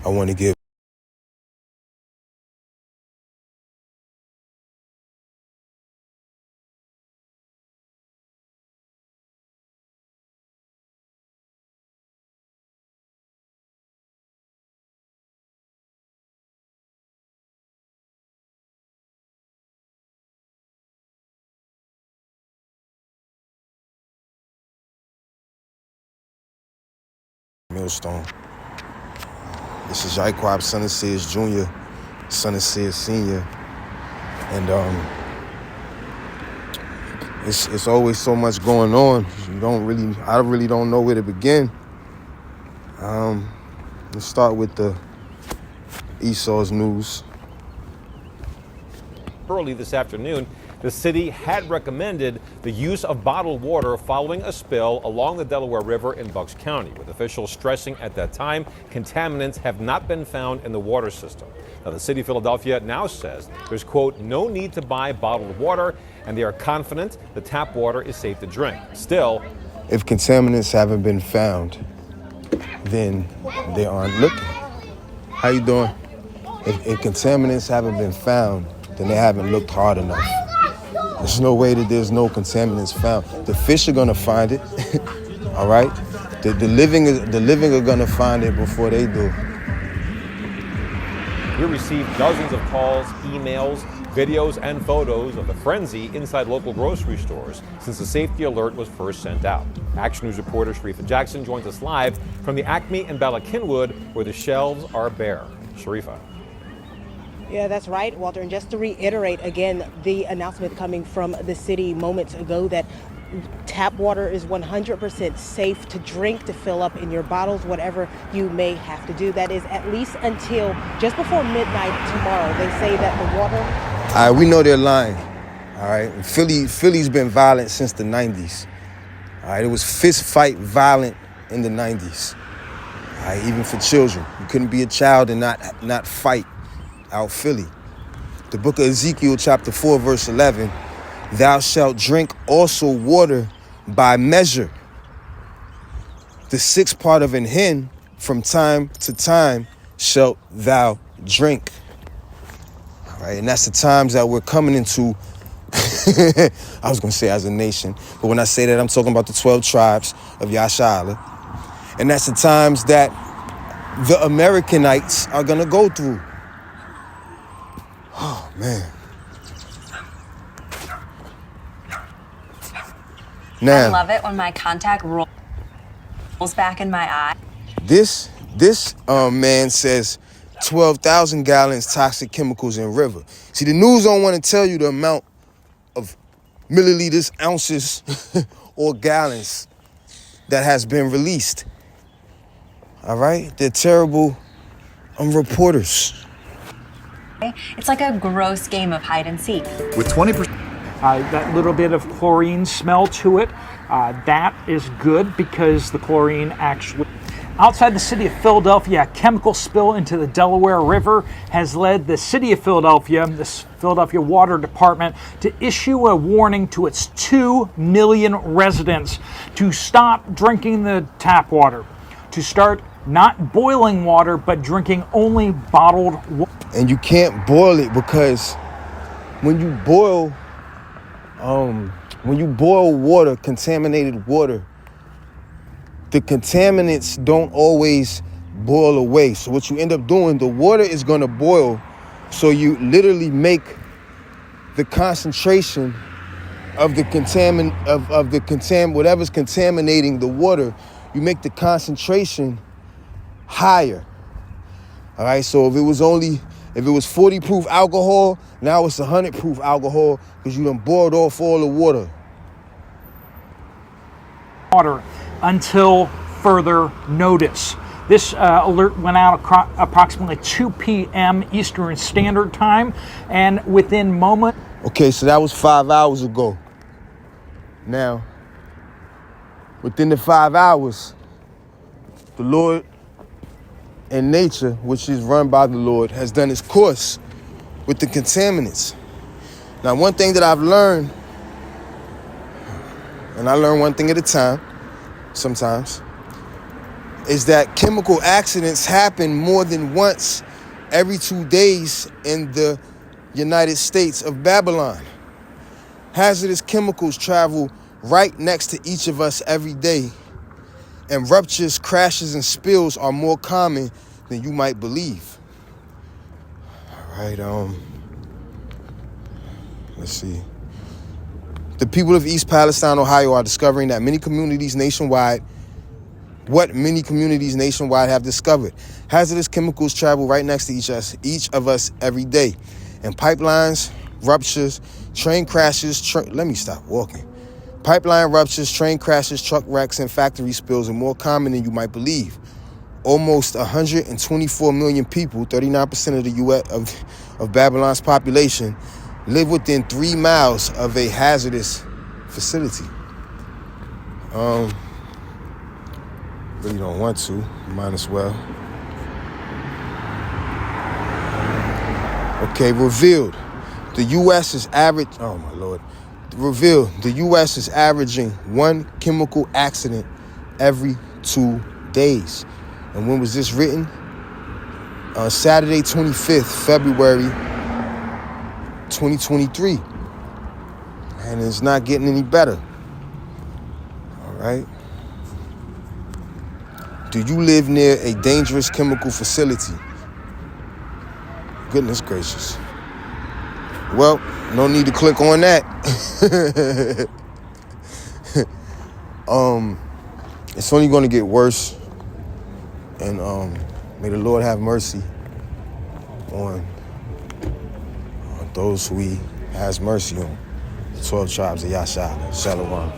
I want to give Millstone. This is Jaquab, son of Sears Jr., son of Sears Sr. And it's always so much going on. I really don't know where to begin. Let's start with the Esau's news. Early this afternoon, the city had recommended the use of bottled water following a spill along the Delaware River in Bucks County, with officials stressing at that time contaminants have not been found in the water system. Now, the city of Philadelphia now says there's, quote, no need to buy bottled water, and they are confident the tap water is safe to drink. Still, if contaminants haven't been found, then they aren't looking. How you doing? If contaminants haven't been found, then they haven't looked hard enough. There's no way that there's no contaminants found. The fish are gonna find it, all right? The living are gonna find it before they do. we received dozens of calls, emails, videos, and photos of the frenzy inside local grocery stores since the safety alert was first sent out. Action News reporter Sharifa Jackson joins us live from the Acme in Bala Cynwyd, where the shelves are bare. Sharifa. Yeah, that's right, Walter. And just to reiterate again, the announcement coming from the city moments ago that tap water is 100% safe to drink, to fill up in your bottles, whatever you may have to do. That is at least until just before midnight tomorrow. They say that the water... All right, we know they're lying, all right? Philly's been violent since the 90s, all right? It was fist fight violent in the 90s, all right? Even for children. You couldn't be a child and not fight out Philly. The book of Ezekiel chapter 4 verse 11, thou shalt drink also water by measure, the sixth part of an hin, from time to time shalt thou drink. All right, and that's the times that we're coming into. I was gonna say as a nation, but when I say that, I'm talking about the 12 tribes of Yashala. And that's the times that the Americanites are gonna go through. Oh, man. Now, I love it when my contact rolls back in my eye. This man says 12,000 gallons toxic chemicals in river. See, the news don't want to tell you the amount of milliliters, ounces, or gallons that has been released. All right? They're terrible reporters. It's like a gross game of hide and seek. With 20%. That little bit of chlorine smell to it, that is good because the chlorine actually... Outside the city of Philadelphia, a chemical spill into the Delaware River has led the city of Philadelphia, the Philadelphia Water Department, to issue a warning to its 2 million residents to stop drinking the tap water, to start not boiling water, but drinking only bottled water. And you can't boil it because when you boil water, contaminated water, the contaminants don't always boil away. So what you end up doing, the water is gonna boil. So you literally make the concentration of the whatever's contaminating the water, you make the concentration higher. All right, so if it was 40 proof alcohol, now it's 100 proof alcohol because you done boiled off all the water. Until further notice. This alert went out approximately 2 p.m. Eastern Standard Time, and within moments. Okay, so that was 5 hours ago. Now, within the 5 hours, the Lord and nature, which is run by the Lord, has done its course with the contaminants. Now, one thing that I've learned, and I learn one thing at a time sometimes, is that chemical accidents happen more than once every 2 days in the United States of Babylon. Hazardous chemicals travel right next to each of us every day, and ruptures, crashes, and spills are more common than you might believe. All right, let's see. The people of East Palestine, Ohio are discovering that many communities nationwide have discovered. Hazardous chemicals travel right next to each of us every day. And pipelines, ruptures, train crashes, let me stop walking. Pipeline ruptures, train crashes, truck wrecks, and factory spills are more common than you might believe. Almost 124 million people, 39% of the U.S. of Babylon's population, live within 3 miles of a hazardous facility. Really don't want to, might as well. Okay, revealed. The U.S. is the U.S. is averaging 1 chemical accident every 2 days. And when was this written? Saturday, 25th February, 2023. And it's not getting any better. All right. Do you live near a dangerous chemical facility? Goodness gracious. Well, no need to click on that. It's only going to get worse. And may the Lord have mercy on those who he has mercy on. The 12 tribes of Yasha. Shalom.